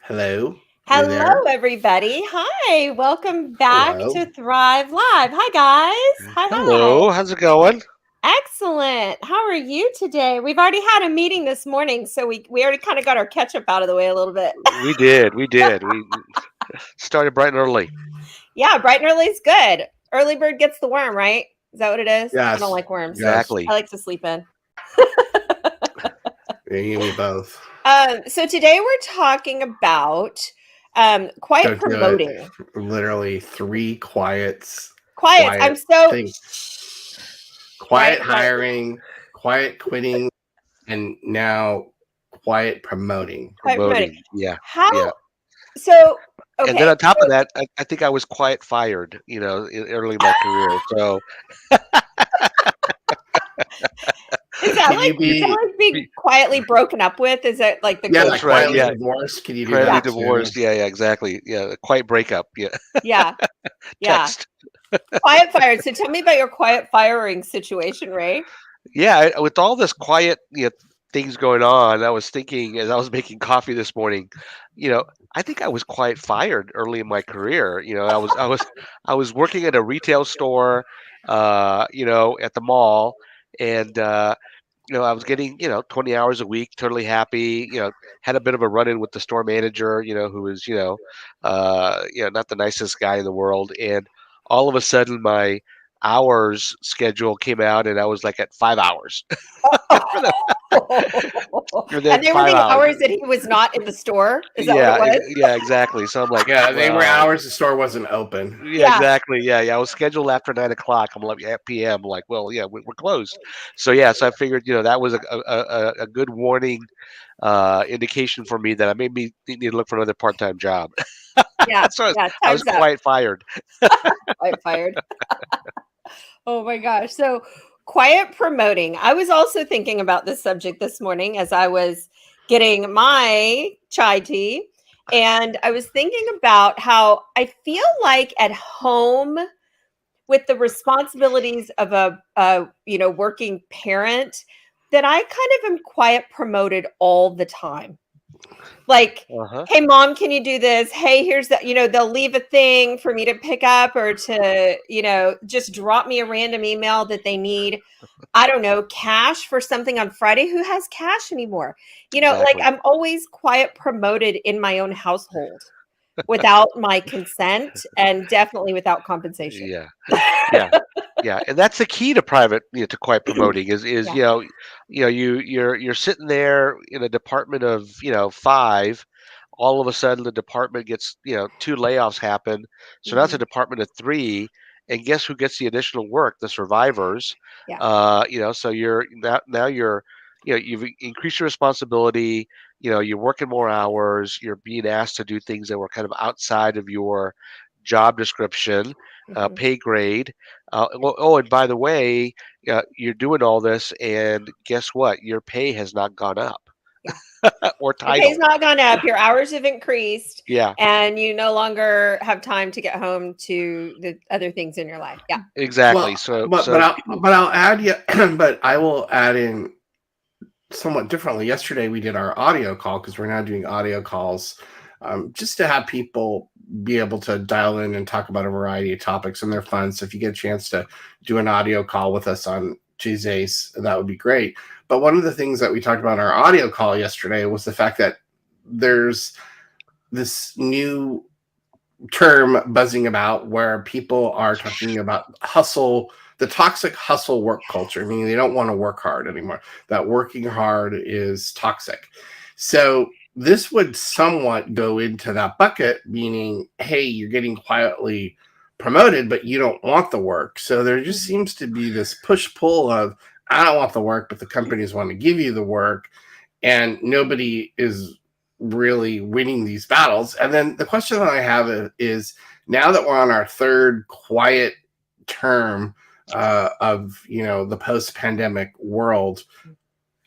Hello. You Hello, there? everybody. Hi. Welcome back Hello. to Thrive Live. Hi, guys. Hi, hi. Hello, how's it going? Excellent. How are you today? We've already had a meeting this morning, so we already kind of got our catch up out of the way a little bit. We did. We started bright and early. Yeah, bright and early is good. Early bird gets the worm, right? Is that what it is? I don't Yes. like worms. Yes. I Exactly. like to sleep in. Yeah, you and me both. So today we're talking about quiet Don't do it. promoting. Literally three Quiet. I'm quiet so things. quiet. Quiet hiring, quiet quitting, and now quiet promoting. Quiet promoting. Promoting. Yeah. How Yeah. so And then okay. on top of that, I think I was quiet fired, early in my career. So Is that Can you be, like being quietly broken up with? Is that like the yeah, good that's like right. term? quietly Yeah. divorced? Can you do Quietly Yeah, that too? divorced. Yeah, exactly. Yeah. Quiet breakup. Yeah. yeah, yeah. Text. Quiet fired. So tell me about your quiet firing situation, Ray. Yeah, with all this quiet, things going on, I was thinking as I was making coffee this morning, you know, I think I was quite fired early in my career. I was working at a retail store, at the mall, and I was getting 20 hours a week, totally happy. Had a bit of a run-in with the store manager, who was not the nicest guy in the world, and all of a sudden my hours schedule came out and I was like at 5 hours for the and And then they were five the hours. hours that he was not in the store. Is that what it Yeah, was? yeah, exactly. So I'm like, Yeah, they were well, hours the store wasn't open. yeah, Yeah, exactly. Yeah, yeah. I was scheduled after 9 o'clock. I'm like at PM. Like, well, yeah, we're closed. So yeah, so I figured, that was a good warning, indication for me that I maybe need to look for another part-time job. yeah, So yeah. I was Time's up. quite fired. Quiet fired. Oh my gosh. So, quiet promoting. I was also thinking about this subject this morning as I was getting my chai tea. And I was thinking about how I feel like at home with the responsibilities of a working parent that I kind of am quiet promoted all the time. Like, Uh-huh. hey mom, can you do this? Hey, here's that, they'll leave a thing for me to pick up or to, just drop me a random email that they need. I don't know, cash for something on Friday. Who has cash anymore? Like Exactly. I'm always quiet promoted in my own household without my consent and definitely without compensation. Yeah. Yeah. Yeah, and that's the key to private, to quiet promoting is Yeah. you're sitting there in a department of five, all of a sudden the department gets two layoffs happen, so now it's a Mhm. department of three, and guess who gets the additional work? The survivors. Yeah. So now you've increased your responsibility. You're working more hours. You're being asked to do things that were kind of outside of your job description, Mhm. pay grade. Oh, and by the way, you're doing all this, and guess what? Your pay has not gone up Yeah. or Your pay's title. not gone up, your hours have increased, Yeah, and you no longer have time to get home to the other things in your life. Yeah. exactly. Well, So, but but so I'll add, yeah, but I will add in somewhat differently. Yesterday we did our audio call because we're now doing audio calls, just to have people be able to dial in and talk about a variety of topics, and they're fun. So if you get a chance to do an audio call with us on Tuesdays, that would be great. But one of the things that we talked about in our audio call yesterday was the fact that there's this new term buzzing about where people are talking about hustle, the toxic hustle work culture, meaning they don't want to work hard anymore. That working hard is toxic. So this would somewhat go into that bucket, meaning, hey, you're getting quietly promoted, but you don't want the work. So there just Mhm. seems to be this push pull of, I don't want the work, but the companies want to give you the work, and nobody is really winning these battles. And then the question that I have is, now that we're on our third quiet term of the post-pandemic world,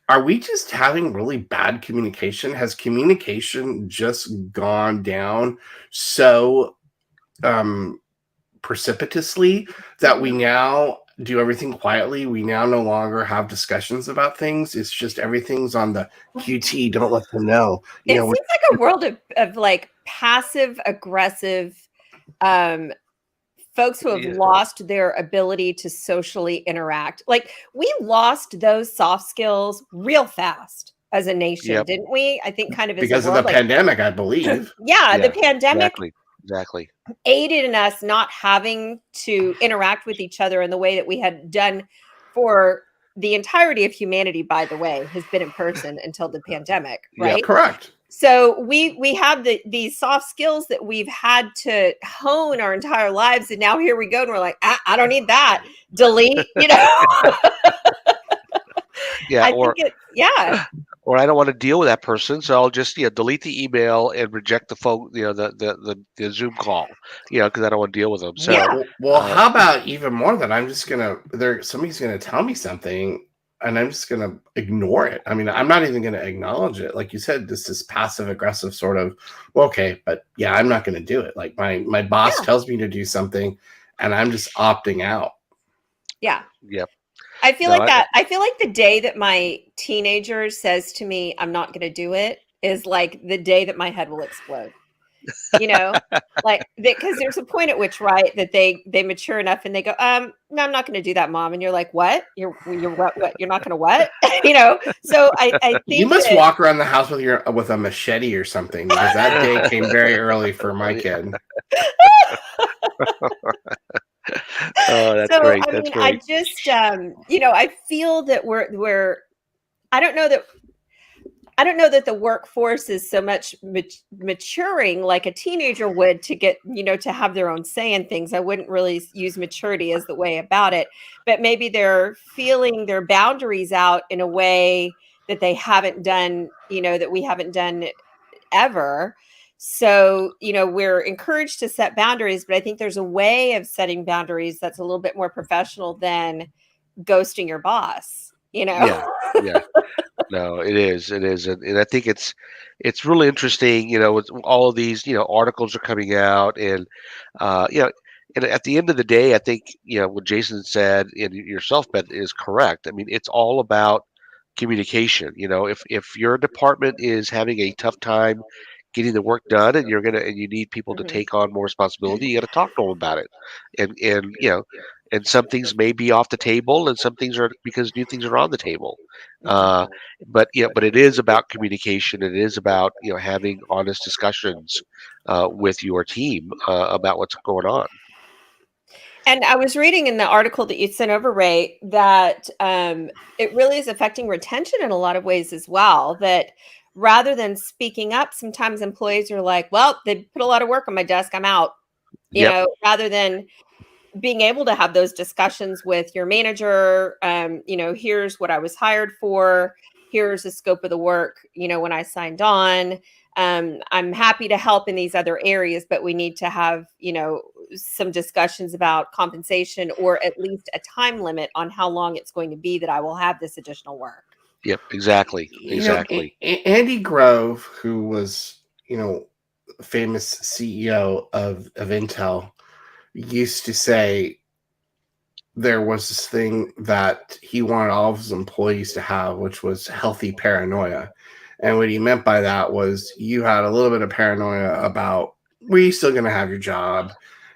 are we just having really bad communication? Has communication just gone down so um, precipitously that we Mhm. now do everything quietly. We now no longer have discussions about things. It's just everything's on the QT. Don't let them know. It seems like a world of like passive aggressive folks who have lost their ability to socially interact. Like we lost those soft skills real fast as a nation, didn't we? I think kind of because of the pandemic, I believe. Yeah, the pandemic exactly aided in us not having to interact with each other in the way that we had done for the entirety of humanity, by the way, has been in person until the pandemic, right? Yeah, correct. So we have these soft skills that we've had to hone our entire lives, and now here we go, and we're like, I don't need that. Delete, you know. Yeah, or I don't want to deal with that person, so I'll just delete the email and reject the phone, the Zoom call, because I don't want to deal with them. So well, how about even more than I'm just somebody's gonna tell me something and I'm just gonna ignore it. I mean, I'm not even gonna acknowledge it. Like you said, this is passive aggressive sort of, well, okay, but yeah, I'm not gonna do it. Like my boss tells me to do something and I'm just opting out. Yeah. Yep. I feel like that. I feel like the day that my teenager says to me, I'm not going to do it, is like the day that my head will explode. You know, like because there's a point at which, right, that they mature enough and they go, no, I'm not going to do that, Mom. And you're like, what? You're what? You're not going to what? You know? So I think you must walk around the house with a machete or something, because that day came very early for my kid. Oh, that's great. That's great. I just, I feel that we're. I don't know that the workforce is so much maturing like a teenager would to get, to have their own say in things. I wouldn't really use maturity as the way about it, but maybe they're feeling their boundaries out in a way that they haven't done, that we haven't done ever. So, we're encouraged to set boundaries, but I think there's a way of setting boundaries that's a little bit more professional than ghosting your boss, Yeah. No, it is. And I think it's really interesting, with all of these, articles are coming out and, and at the end of the day, I think, what Jason said and yourself, Beth, is correct. I mean, it's all about communication. If your department is having a tough time getting the work done and you need people to take on more responsibility, you got to talk to them about it. And some things may be off the table and some things are because new things are on the table. But it is about communication. It is about, having honest discussions with your team about what's going on. And I was reading in the article that you sent over, Ray, that it really is affecting retention in a lot of ways as well. That rather than speaking up, sometimes employees are like, well, they put a lot of work on my desk, I'm out, rather than being able to have those discussions with your manager. Here's what I was hired for. Here's the scope of the work, when I signed on. I'm happy to help in these other areas, but we need to have, some discussions about compensation or at least a time limit on how long it's going to be that I will have this additional work. Yep, exactly. Andy Grove, who was, famous CEO of Intel, used to say there was this thing that he wanted all of his employees to have, which was healthy paranoia. And what he meant by that was you had a little bit of paranoia about, were you still going to have your job?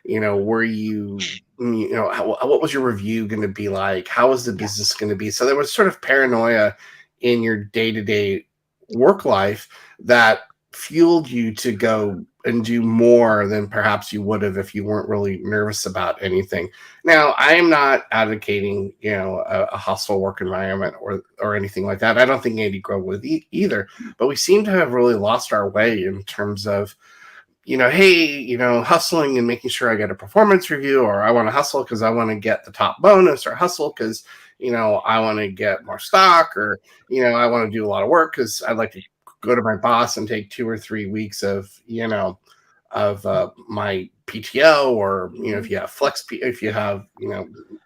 Were you, what was your review going to be like? How was the business going to be? So there was sort of paranoia in your day-to-day work life that fueled you to go and do more than perhaps you would have if you weren't really nervous about anything. Now, I am not advocating, a hostile work environment or anything like that. I don't think Andy Grove would either, but we seem to have really lost our way in terms of, hey, hustling and making sure I get a performance review, or I want to hustle because I want to get the top bonus, or hustle because, I want to get more stock, or, I want to do a lot of work because I'd like to go to my boss and take 2 or 3 weeks of, my PTO, or, if you have if you have,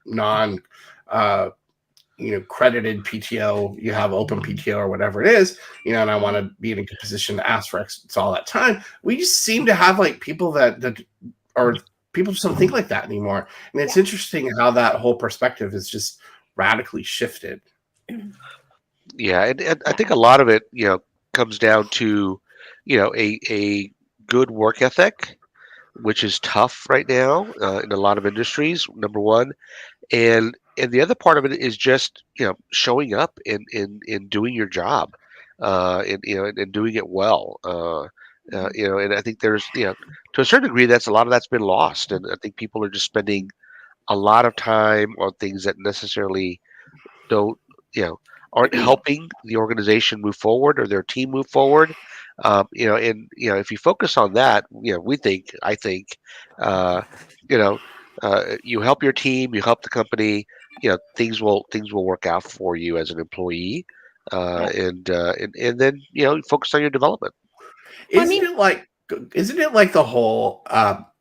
non, credited PTO, you have open PTO or whatever it is, and I want to be in a good position to ask for all that time. We just seem to have like people that are people just don't think like that anymore. And it's Yeah. interesting how that whole perspective is just radically shifted. Yeah, and I think a lot of it, comes down to, a good work ethic, which is tough right now in a lot of industries. Number one, and the other part of it is just showing up and doing your job, and doing it well. And I think there's to a certain degree that's a lot of that's been lost, and I think people are just spending a lot of time on things that necessarily don't aren't helping the organization move forward or their team move forward. And if you focus on that, I think, uh, you know, you help your team, you help the company. Things will work out for you as an employee, Yeah. and then focus on your development. Well, I Isn't mean, it like isn't it like the whole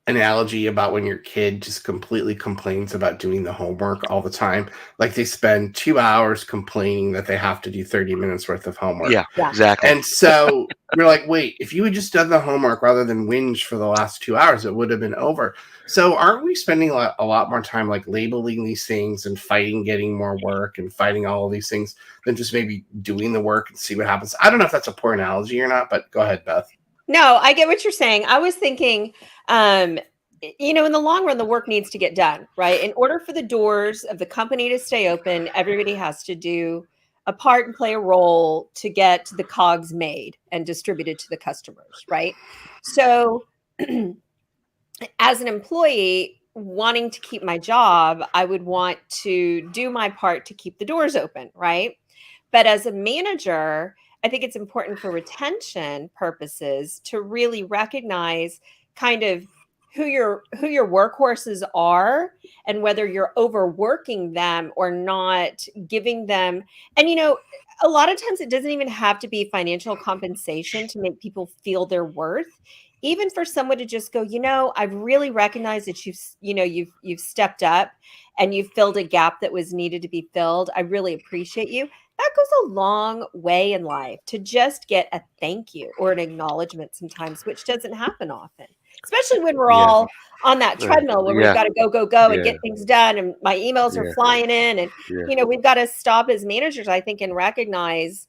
analogy about when your kid just completely complains about doing the homework all the time? Like they spend 2 hours complaining that they have to do 30 minutes worth of homework. Yeah, Yeah. exactly. And so we're like, wait, if you had just done the homework rather than whinge for the last 2 hours, it would have been over. So aren't we spending a lot more time like labeling these things and fighting getting more work and fighting all of these things than just maybe doing the work and see what happens? I don't know if that's a poor analogy or not, but go ahead, Beth. no, I get what you're saying. I was thinking, in the long run, the work needs to get done, right? In order for the doors of the company to stay open, everybody has to do a part and play a role to get the cogs made and distributed to the customers, right? So, as an employee wanting to keep my job, I would want to do my part to keep the doors open, right? But as a manager, I think it's important for retention purposes to really recognize kind of who your workhorses are and whether you're overworking them or not, giving them. And a lot of times it doesn't even have to be financial compensation to make people feel their worth. Even for someone to just go, I've really recognized that you've stepped up and you've filled a gap that was needed to be filled. I really appreciate you. That goes a long way in life, to just get a thank you or an acknowledgement sometimes, which doesn't happen often, especially when we're Yeah, all on that treadmill where we've yeah, got to go and yeah, get things done. And my emails are yeah, flying in. And, yeah. we've got to stop as managers, I think, and recognize,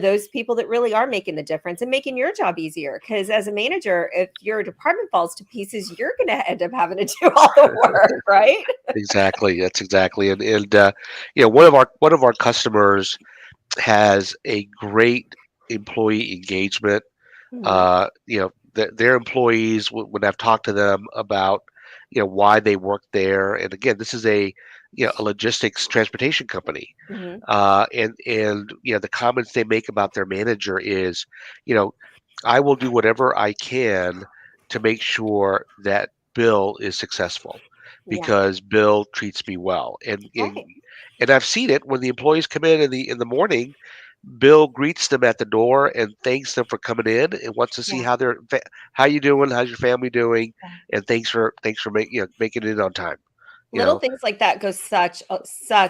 those people that really are making the difference and making your job easier. Because as a manager, if your department falls to pieces, you're going to end up having to do all the work, right? Exactly. That's exactly. One of our customers has a great employee engagement. Mhm. Their employees, when I've talked to them about why they work there, and again, this is a logistics transportation company, Mhm. and the comments they make about their manager is, you know, I will do whatever I can to make sure that Bill is successful Yeah. because Bill treats me well, and and Right. and I've seen it when the employees come in the morning. Bill greets them at the door and thanks them for coming in and wants to see Yeah. how you doing, how's your family doing, Yeah. and thanks for making it on time. You Little know, things like that go such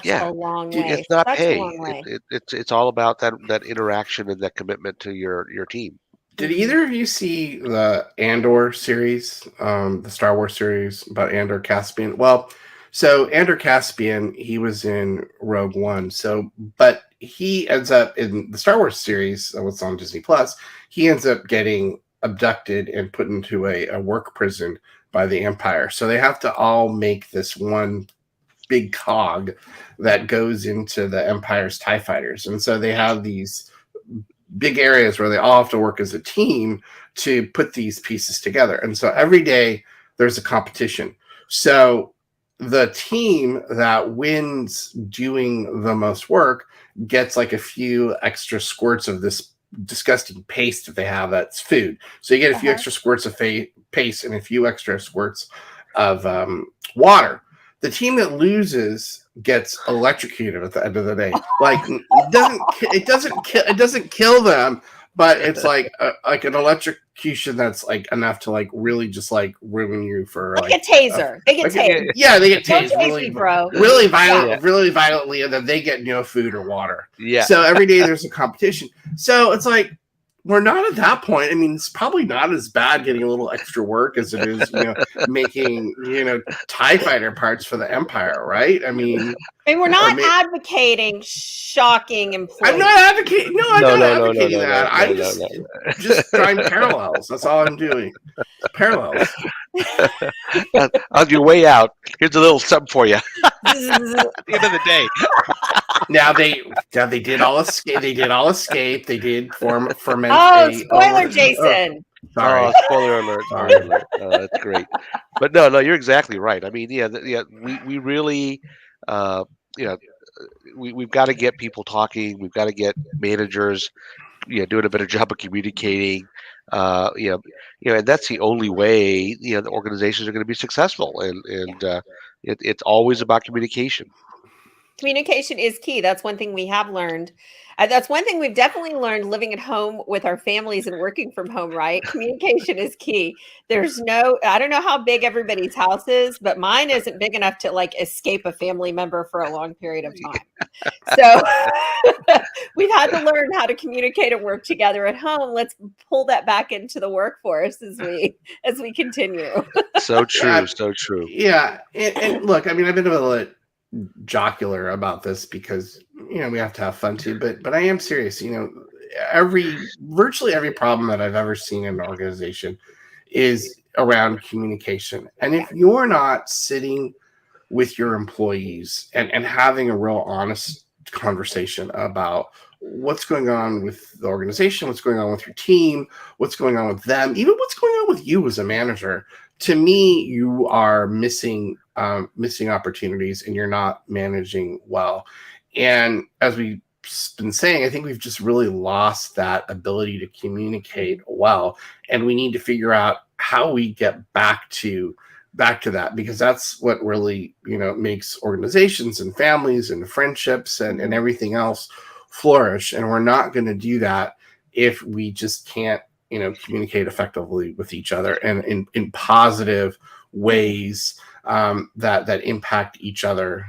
yeah, a long way. it's not Such a pay. long It, way. it it's all about that interaction and that commitment to your team. Did Mhm. either of you see the Andor series, the Star Wars series about Andor Caspian? Well, so Andor Caspian, he was in Rogue One. So, but he ends up in the Star Wars series, what's on Disney Plus. He ends up getting abducted and put into a work prison by the Empire. So they have to all make this one big cog that goes into the Empire's TIE fighters, and so they have these big areas where they all have to work as a team to put these pieces together. And so every day there's a competition. So the team that wins doing the most work gets like a few extra squirts of this disgusting paste that they have that's food. So you get a few Uh-huh. extra squirts of paste and a few extra squirts of water. The team that loses gets electrocuted at the end of the day. Like it doesn't kill them, but it's like an electrocution that's like enough to like really just like ruin you for Like a taser. They get like tased. yeah, they get Don't tased tase me, bro. really Yeah. Yeah, violently, and then they get no food or water. yeah, So every day there's a competition. So it's like we're not at that point. I mean, it's probably not as bad getting a little extra work as it is, making, TIE fighter parts for the Empire, right? I mean, we're not advocating shocking employees. I'm not advocating. No, I'm not advocating that. I'm no. just drawing parallels. That's all I'm doing. Parallels. On your way out, here's a little something for you. At the end of the day. Now they did all escape. They did all escape. They did ferment. Oh, spoiler, Jason. Sorry. Oh, spoiler alert! Spoiler alert! That's great. But no, you're exactly right. I mean, we really, we've got to get people talking. We've got to get managers, doing a better job of communicating. And that's the only way the organizations are going to be successful. And it's always about communication. Communication is key. That's one thing we have learned. That's one thing we've definitely learned living at home with our families and working from home, right? Communication is key. I don't know how big everybody's house is, but mine isn't big enough to like escape a family member for a long period of time. So we've had to learn how to communicate and work together at home. Let's pull that back into the workforce as we continue. So true. So true. Yeah. And look, I mean, I've been a little jocular about this because we have to have fun too, but I am serious. Virtually every problem that I've ever seen in an organization is around communication. And if you're not sitting with your employees and having a real honest conversation about what's going on with the organization, what's going on with your team, what's going on with them, even what's going on with you as a manager, to me, you are missing opportunities and you're not managing well. And as we've been saying, I think we've just really lost that ability to communicate well. And we need to figure out how we get back to that, because that's what really, makes organizations and families and friendships and everything else flourish. And we're not going to do that if we just can't, communicate effectively with each other and in positive ways that impact each other,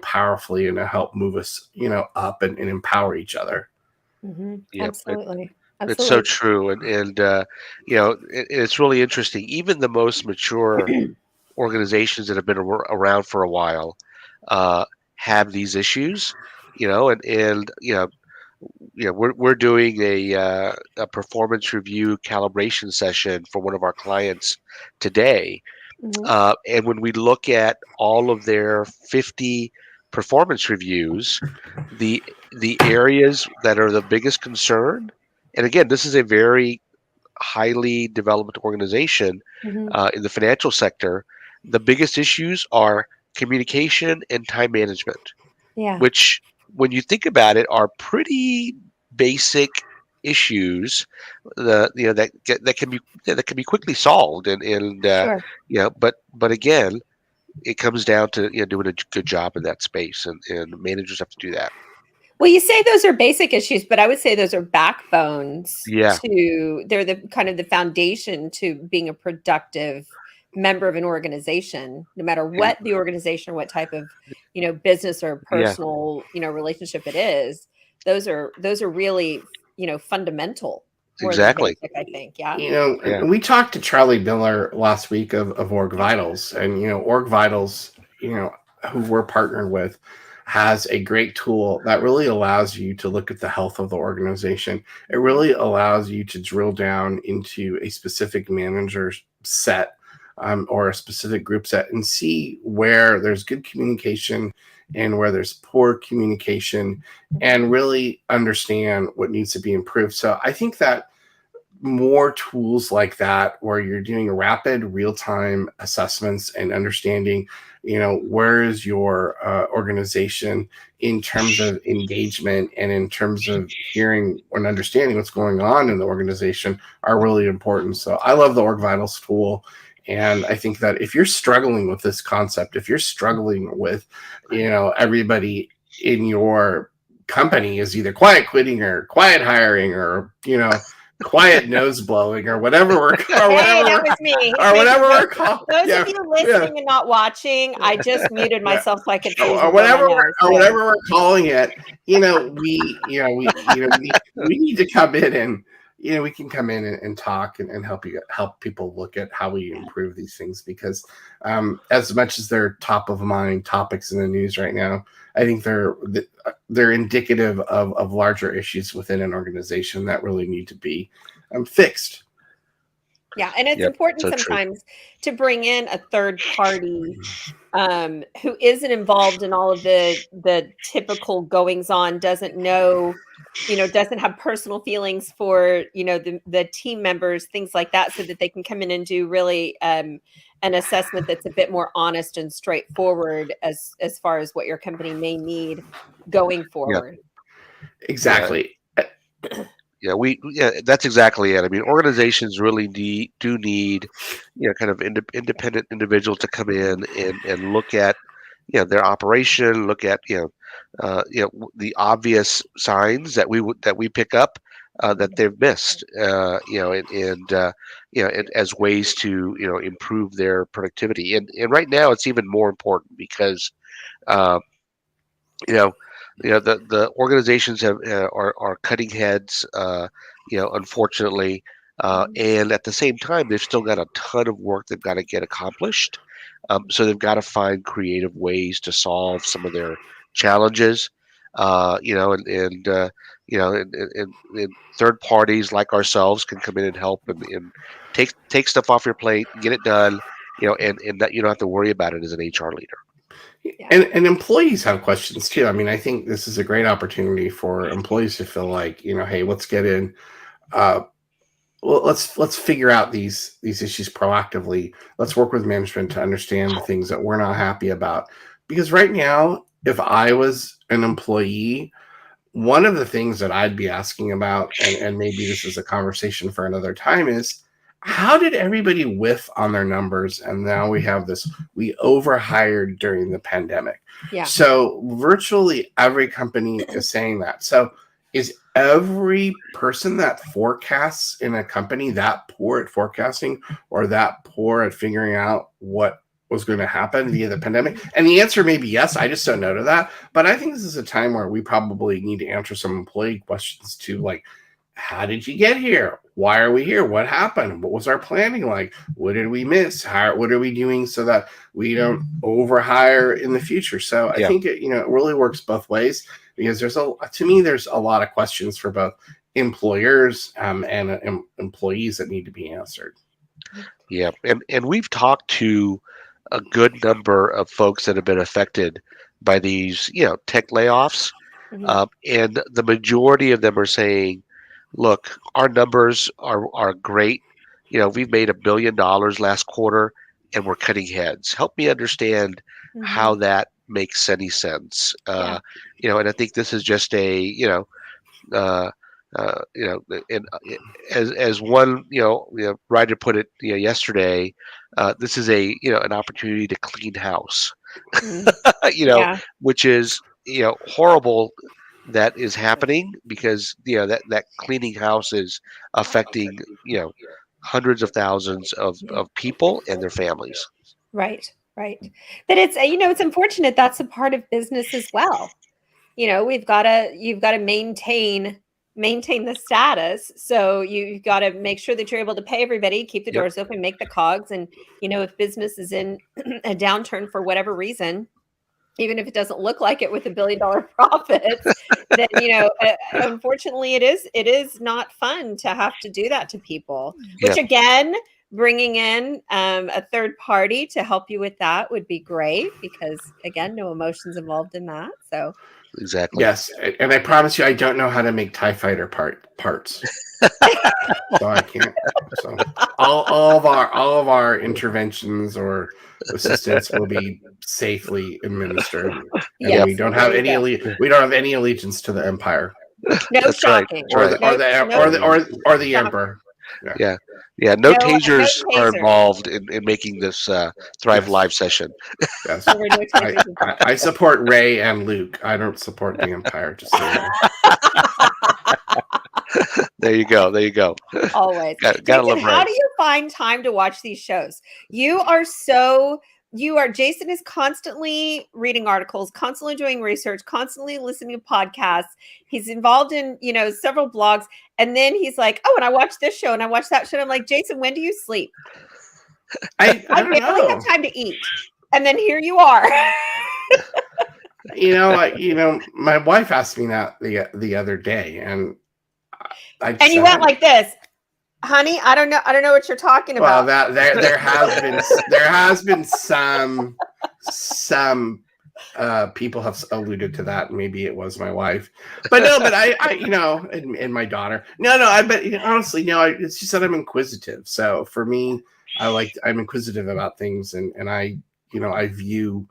powerfully and to help move us, up and empower each other. Mm-hmm. Yep. Absolutely. It's so true. And it's really interesting. Even the most mature organizations that have been around for a while have these issues, we're doing a performance review calibration session for one of our clients today. Mm-hmm. And when we look at all of their 50 performance reviews, the areas that are the biggest concern, and again, this is a very highly developed organization in the financial sector, the biggest issues are communication and time management, which, when you think about it, are pretty basic issues that can be quickly solved, sure. But again, it comes down to doing a good job in that space, and managers have to do that. Well, you say those are basic issues, but I would say those are backbones. Yeah. They're the kind of the foundation to being a productive member of an organization, no matter what the organization or what type of business or personal relationship it is. Those are really fundamental. Exactly. Basic, I think. We talked to Charlie Miller last week of Org Vitals, and Org Vitals, who we're partnered with, has a great tool that really allows you to look at the health of the organization. It really allows you to drill down into a specific manager set or a specific group set and see where there's good communication and where there's poor communication, and really understand what needs to be improved. So I think that more tools like that, where you're doing rapid real-time assessments and understanding, where is your organization in terms of engagement and in terms of hearing and understanding what's going on in the organization, are really important. So I love the Org Vitals tool. And I think that if you're struggling with this concept, if you're struggling with, everybody in your company is either quiet quitting or quiet hiring or, quiet nose blowing or whatever we're calling. Those of you listening and not watching, I just muted myself so I could see or whatever we're calling it. We need to come in and we can come in and talk and help people look at how we improve these things, because as much as they're top of mind topics in the news right now, I think they're indicative of larger issues within an organization that really need to be fixed. Yeah, and it's important sometimes to bring in a third party who isn't involved in all of the typical goings on, doesn't know, doesn't have personal feelings for, the team members, things like that, so that they can come in and do really an assessment that's a bit more honest and straightforward as far as what your company may need going forward. Exactly. That's exactly it. I mean, organizations really do need, kind of independent individuals to come in and look at, their operation, look at, the obvious signs that we pick up that they've missed, and as ways to, improve their productivity. And right now it's even more important because, the organizations are cutting heads, unfortunately, and at the same time they've still got a ton of work they've got to get accomplished. So they've got to find creative ways to solve some of their challenges, and third parties like ourselves can come in and help and take stuff off your plate, get it done, and that you don't have to worry about it as an HR leader. Yeah. And employees have questions too. I mean, I think this is a great opportunity for employees to feel like, hey, let's get in. Well, let's figure out these issues proactively. Let's work with management to understand the things that we're not happy about. Because right now, if I was an employee, one of the things that I'd be asking about, and maybe this is a conversation for another time, is how did everybody whiff on their numbers? And now we overhired during the pandemic. Yeah. So virtually every company is saying that. So is every person that forecasts in a company that poor at forecasting or that poor at figuring out what was going to happen via the pandemic? And the answer may be yes. I just don't know to that. But I think this is a time where we probably need to answer some employee questions too, like, how did you get here? Why are we here? What happened? What was our planning like? What did we miss? What are we doing so that we don't overhire in the future? So I think it really works both ways, because there's a lot of questions for both employers and employees that need to be answered. Yeah, and we've talked to a good number of folks that have been affected by these, tech layoffs, and the majority of them are saying, look, our numbers are great. We've made $1 billion last quarter and we're cutting heads. Help me understand how that makes any sense. And I think this is just and as one writer put it yesterday, this is an opportunity to clean house. Which is horrible that is happening, because that cleaning house is affecting hundreds of thousands of people and their families. Right. But it's it's unfortunate that's a part of business as well. You've got to maintain the status, so you've got to make sure that you're able to pay everybody, keep the doors open, make the cogs, and if business is in a downturn for whatever reason, even if it doesn't look like it with $1 billion profits, then unfortunately it is not fun to have to do that to people. Which again, bringing in a third party to help you with that would be great, because again, no emotions involved in that. So exactly. Yes, and I promise you, I don't know how to make TIE fighter parts, so I can't. So all of our interventions or assistance will be safely administered, and we don't have any allegiance to the Empire. No That's shocking, right. Or the Emperor. Yeah. No tasers are involved in making this Thrive Live session. Yes. I support Rey and Luke. I don't support the Empire. Just so you know. There you go. Always. Gotta love Rey. How do you find time to watch these shows? You are so Jason is constantly reading articles, constantly doing research, constantly listening to podcasts. He's involved in, several blogs. And then he's like, oh, and I watched this show and I watched that show. I'm like, Jason, when do you sleep? I don't barely know. have time to eat. And then here you are. My wife asked me that the other day, and you went like this, honey. I don't know what you're talking about. Well, there has been some people have alluded to that. Maybe it was my wife, but I and my daughter. Honestly, it's just that I'm inquisitive. So for me, I'm inquisitive about things, and I view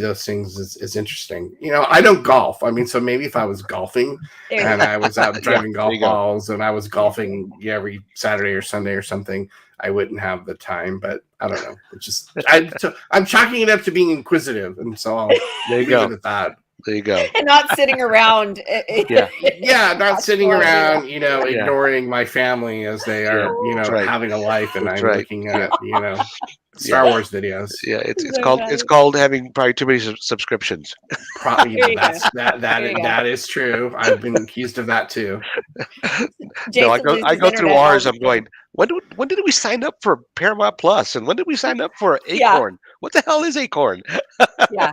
those things as interesting. I don't golf. I mean, so maybe if I was golfing and I was out driving golf balls and I was golfing every Saturday or Sunday or something, I wouldn't have the time. But I don't know. It's just I'm chalking it up to being inquisitive, and so I'll leave it at that. There you go. And not sitting around. Not sitting around, ignoring my family as they are, having a life, and I'm looking at, Star Wars videos. Yeah, it's called having probably too many subscriptions. Probably that is true. I've been accused of that too. No, I go through ours. I'm going, when did we sign up for Paramount Plus, and when did we sign up for Acorn? What the hell is Acorn? Yeah.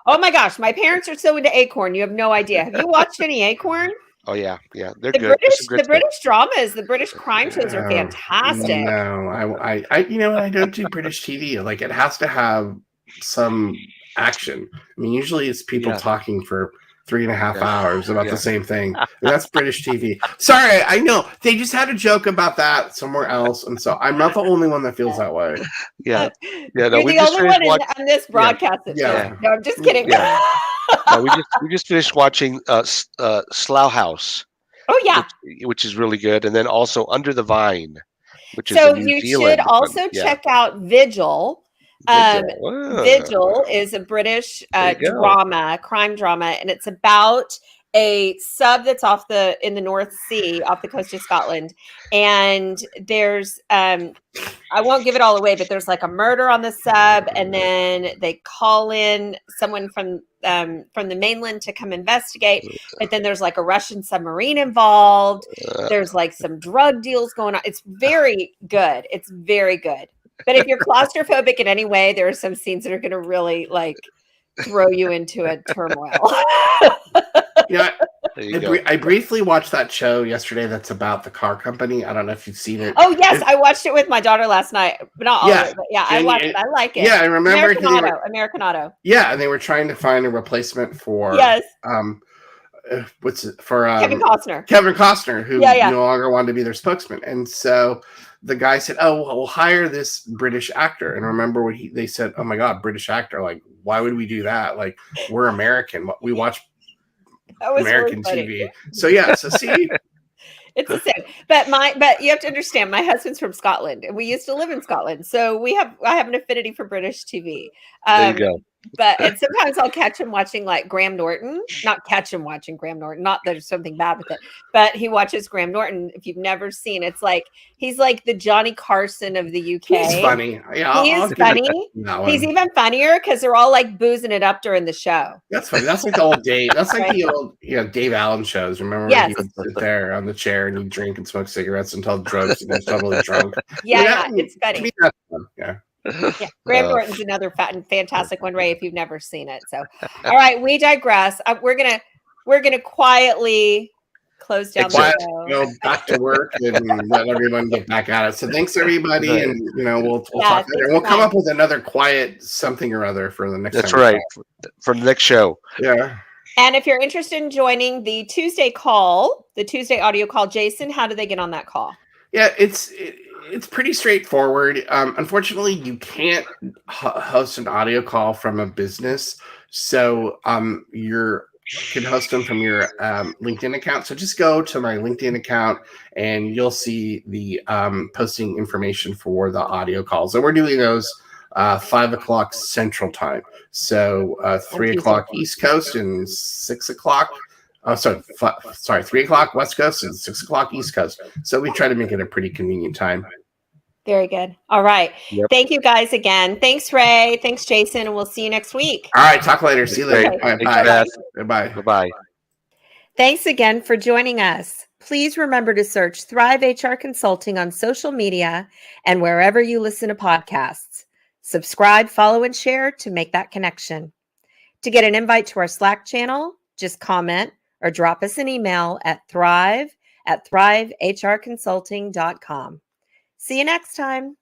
Oh my gosh, my parents are so into Acorn. You have no idea. Have you watched any Acorn? Oh yeah, they're good. The British dramas, the British crime shows are fantastic. No, I don't do British TV. Like, it has to have some action. I mean, usually it's people talking for 3.5 hours about the same thing. That's British TV. Sorry, I know they just had a joke about that somewhere else, and so I'm not the only one that feels that way. Yeah. You're the only one on this broadcast. No, I'm just kidding. Yeah. No, we just finished watching Slough House. Oh yeah, which is really good, and then also Under the Vine, which is New Zealand. Should also check out Vigil. Vigil is a British crime drama, and it's about a sub that's in the North Sea, off the coast of Scotland. And there's, I won't give it all away, but there's like a murder on the sub, and then they call in someone from the mainland to come investigate. But then there's like a Russian submarine involved. There's like some drug deals going on. It's very good. It's very good. But if you're claustrophobic in any way, there are some scenes that are going to really throw you into a turmoil. I briefly watched that show yesterday that's about the car company. I don't know if you've seen it. Oh, yes. I watched it with my daughter last night. But not all of it. But I watched it. I like it. Yeah, I remember. American Auto. Yeah, and they were trying to find a replacement for Kevin Costner, who no longer wanted to be their spokesman. And so the guy said, "Oh, well, we'll hire this British actor." And remember they said, "Oh my God, British actor! Like, why would we do that? Like, we're American. We watch American TV." So see, it's the same. But you have to understand, my husband's from Scotland, and we used to live in Scotland, so I have an affinity for British TV. There you go. And sometimes I'll catch him watching like Graham Norton. Not catch him watching Graham Norton. Not that there's something bad with it, but he watches Graham Norton. If you've never seen, it's like he's like the Johnny Carson of the UK. He's funny. Yeah, he is funny. He's even funnier because they're all like boozing it up during the show. That's funny. That's like the old Dave. That's like the old Dave Allen shows. Remember when he would sit there on the chair and he'd drink and smoke cigarettes and tell jokes and was totally drunk. It's funny. To me, that's fun. Yeah. Yeah, Graham Norton's another fantastic one, Ray, if you've never seen it. So, all right, we digress. We're gonna quietly close down the show. Go back to work and let everyone get back at it. So thanks everybody, and we'll talk later. We'll come up with another quiet something or other for the next. That's right, for the next show. Yeah. And if you're interested in joining the Tuesday audio call, Jason, how do they get on that call? Yeah, it's pretty straightforward. Unfortunately, you can't host an audio call from a business, so you can host them from your LinkedIn account. So just go to my LinkedIn account, and you'll see the posting information for the audio calls. And we're doing those 5:00 Central Time, so 3:00 East Coast and 6:00. Oh, sorry, 3:00 West Coast and 6:00 East Coast. So we try to make it a pretty convenient time. Very good. All right. Yep. Thank you guys again. Thanks, Ray. Thanks, Jason. And we'll see you next week. All right. Talk later. See you later. Great. All right, Thanks, bye. Beth. Bye. Bye-bye. Thanks again for joining us. Please remember to search Thrive HR Consulting on social media and wherever you listen to podcasts. Subscribe, follow, and share to make that connection. To get an invite to our Slack channel, just comment or drop us an email at thrive@thrivehrconsulting.com. See you next time.